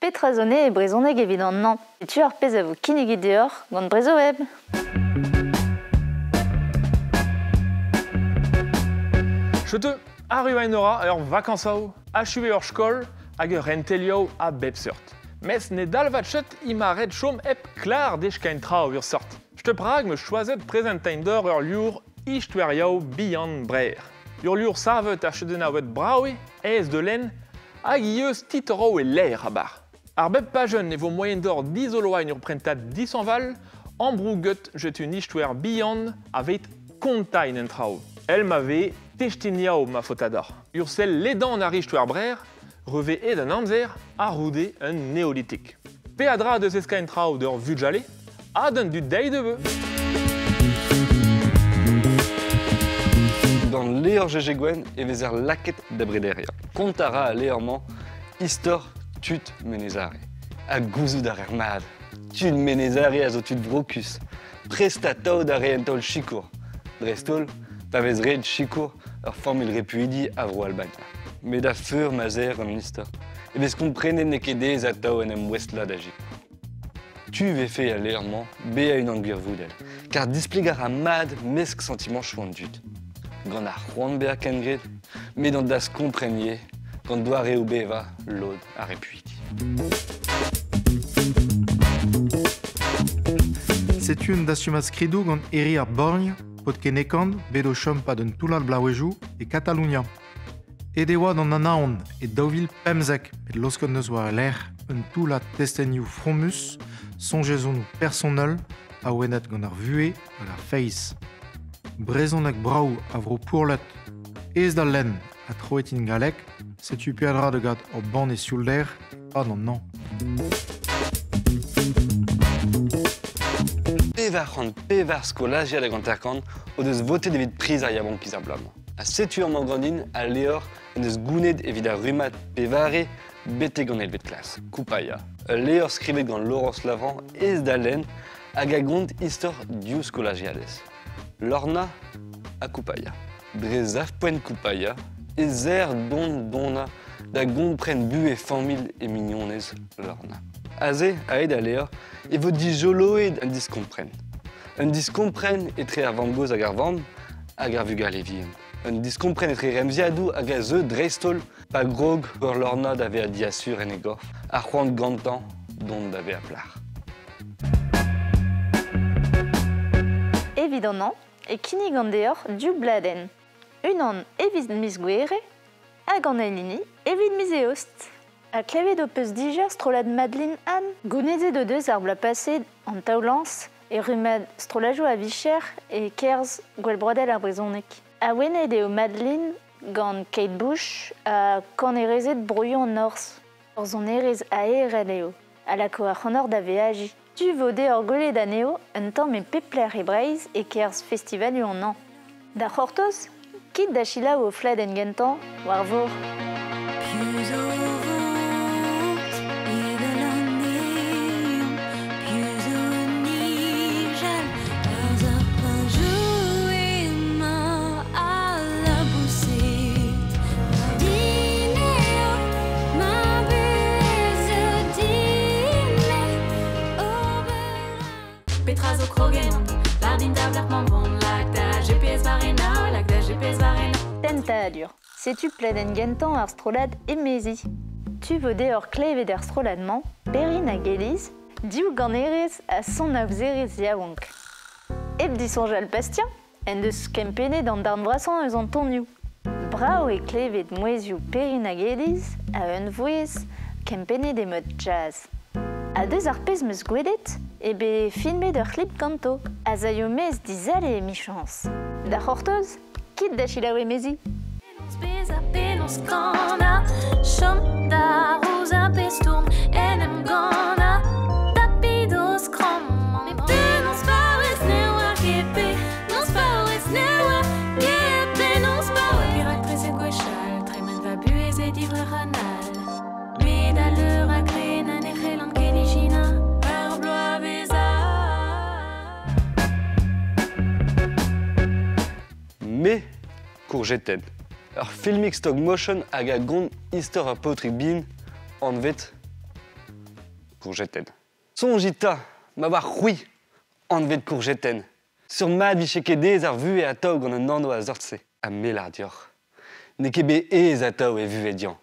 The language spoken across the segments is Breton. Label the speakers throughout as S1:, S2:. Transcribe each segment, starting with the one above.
S1: Petrazone et brezoneg évidemment. Et tu ar pez a vo kinnig deoc'h gant brezo web.
S2: Chete, ar vacançao, achuve ur skol hag ur rentelio a bep seurt. Mes ne dalvat chet ima red chom ep klar dechkain trao ur sort. Te prag me choiset prezentain d'or ur liur ichtweriao bihan brer. Ur liur savet ar chedenaouet braoe, ez de len, hag ieus titoro e l'air a bar. Ar bep pa jeun ne vo moyen d'or 10 oloain ur prentat 10 an val, ambrouget jet un ichtwer bihan avet kontain en trao. El m'ave techtiniao ma fotador. Ur sel ledan ar ichtwer brer, reve ed an amzer a roude un néolithique. Pe a dra deus eskain trao d'ur vujale, a d'un du dei de veu.
S3: Dans lehor jejegwen e vez ar laket da brederia. Kontara a leorman istor tut menezare. A gouzout ar mad. Tud menezare a zo tud vrokus. Prestatao da reentol chikour. Drestol, pa vez red chikour ur formil repuidi a vro Albania. Met a feur mazer an istor. E vez komprenet nekedez a tao en em westla da jikour. Tu ve fait a leorman be a un anguir voudel. Car displegar a mad mesk sentiment chouan dut. Gant ar c'hoant be a kengred, met dans das komprenier, gant doa reo beva l'od a repuidi.
S4: C'est une d'assumas skridou gant eri ar borgn, pot ket nekant, bet o chom pa d'un toulal blaouejou e Catalunya. E deoa d'an anaon e daouvil pemzek, bet loskot neus war l'air, un toulat testenioù fromus, sonjezon ou personnel, a oenet gant ar vue hag ar feiz. Brezonek braou a vro pourlet, ez da len a troetin galek, setu piadra de gad o ban e sioulder, pa d'an nan.
S3: Pevar skolagia da gant erkant, o deus vote evit priz ar yabon kiz ar blam. A setu ar mangrandin a leor en eus gounet evit ar rumat pevare bete gant elvet klas, Koupaya. Leor skrivet gant Laurence Lavran ez da len hag a gont istor diou skolagiades. Lorna a Koupaya. Dre zaf poen Koupaya, ez er donna da gont pren bu e famil e mignonez Lorna. Aze a ed a leor e vo di joloed un diskompren. Un diskompren etre ar vamgoz hag ar vamm hag ar vugal evien. Un diskompren etre remziadou hag a zeu dreistol pa grog ur Lorna d'ave a diasur en e gorf, ar c'hoant gantan dont d'ave a plar.
S1: Évidemment, et kinnig an deoc'h du bladen. Unan evit mis gwere, hag an elini evit mis e ost. A klevet o peus dija strolad Madeleine Anne, gouneze de deus ar bla pase an taoulans e rumad strolajou a vicher e kerz gwell brodel ar brezonek. A wenet eo Madeleine gant Kate Bush a kanerezet brouillon an ors. Ur zon erez a erel eo, a lako ar c'honor da veaji. Tu vode ur golet da neo un tamm e pepler e breiz e kerz festivalioù an an. Da c'hortoz, kit da chilaou o fled en gentan war vor.
S5: Petrazo krogenant, bardin davlak von lag da GPS varena, lag da GPS varena.
S1: Tenta dur. Setu pled en gentan ar strolad e mezi. Tu vode ur klevet er stroladman, perin hag eliz, diou gant erez a son a vzerez yaouank. Eb disonjal pastien, en deus kempenet an darn vrasan eus an tonioù. Brao e klevet moezioù perin hag eliz, a un vouez kempenet e mod jazz. A deus ar pez meus gwelet, ebe filmet ur clip kanto, a zaio mez dizale e michans. Da c'hortoz, kit da chilaou e mezi.
S5: Speza penos gana, chom da rouz a pestourm, en em gana, tapidos krom. Nos paouez neoa gepe, nos paouez neoa gepe, nos paouez. Pirak treze gwechal, tremen va buez e divre ranal. Medaleur a gren an echelant keligina, ar bloa beza.
S3: Me courgeten. Ur filmik stop motion hag a gont istor ar paotrig bin an vet courgetten. Sonjita, m'avoir rouille, en vet courgetten. Sur ma bichekede ar vu et a taug gant un anno a zortse, a melardior. Ne kebe ez a taug e vu edian,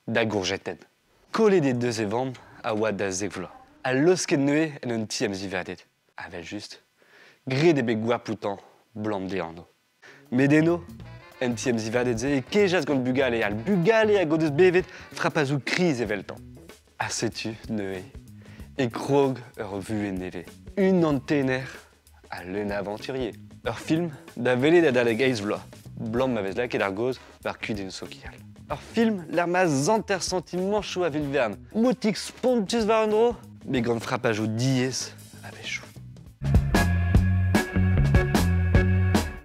S3: da gourgetten. Kole des deux evamp a oad da zegvla. A losket neue en un tiem ziverdet. Avel just. Gre de bet gouarpoutan, blanc de anno. Medeno, en tiem ziverdet ze e kejaz gant bugale al bugale a godeus bevet frappazou kriz eveltan. A setu neue. E krog ur vu e neve. Un antener à l'un aventurier. Leur film da velet da daleg eiz vloa. Blanc ma vez laket ar goz var kuit d'un sokial. Leur film l'ar ma zanter sentiment chou a vilvern. Motik spontus var un dro, bet gant frappajou diez a vechou.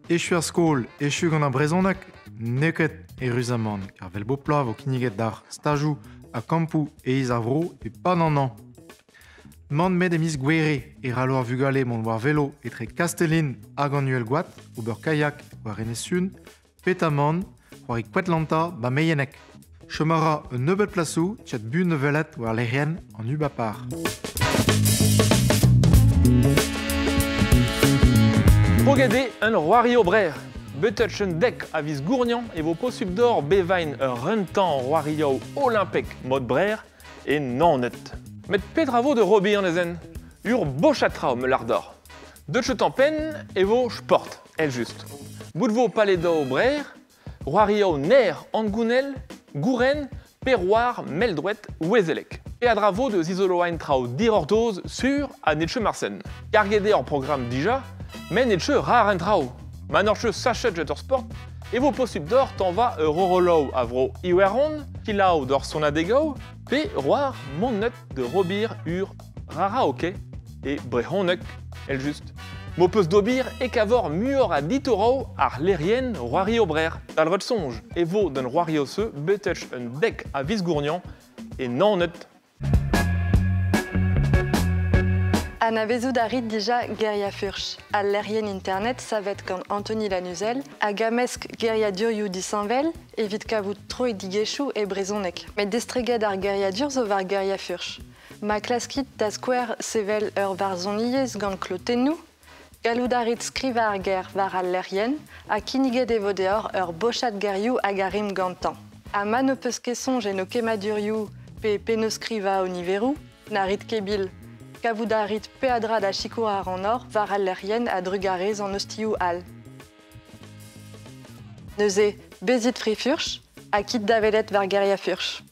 S4: Echu ar skol, echu gant ar brezonek, neket e ruzamant, car vel bo plav o kiniget d'ar stajou a kampou e iz ar vro e pa nan an. Mand met emiz gwere e ralo ar vugale mont war velo etre Castellin hag an uel goat, ober kayak war enesun, pet amand, war e kwetlanta ba meienek. Chemara un neubel plasou, tchat bu neuvelet war lerien an ubapar.
S2: Progede un roario brer. Betech un dek a viz gournian e vo posub d'or bevain ur rentan roario olympek mod brer e nanet. Met petravo de robi an ezen, ur bochatra me lardor. Deutsche pen e vo sport, el just. Boudvo paledao brer, roario ner an gounel, gouren, perroir, meldrouet, ouezelek. E a dravo de zizoloain trao dirordoz sur a netche marsen. Kargede en programme dija, men netche rar en trao. Manorche sachet jeter sport, e vo posub d'or t'en va rorolou a vro iweron, kilao d'or son adegao, pe roar monnet de robir ur rara hockey e brehonek, el just. Mo peus d'obir e kavor muor a ditorao ar lerien roario brer. Talret sonj, e vo d'un roario se betech un dek a visgournian e nanet.
S6: Ana vezou d'arit dija geria furch. Al lerien internet savet gant Anthony Lanuzel, a gamesk geria durioù disanvel, evit kavout troi digechou e brezonek. Met destreged ar geria dur zo var geria furch. Ma klaskit da skwer sevel ur varzoniez gant klotennou, galou d'arit skriva ar ger var al lerien, a kiniged evo deor ur bochat gerioù hag a rim gantan. A ma no peus ket sonj e no kemadurioù pe no skriva o niverou, narit kebil. Kavoudarit peadra da chikourar en or var al lerien a drugarez en ostioù al. Neuze bezit fri furch, a kit davelet var geria furch.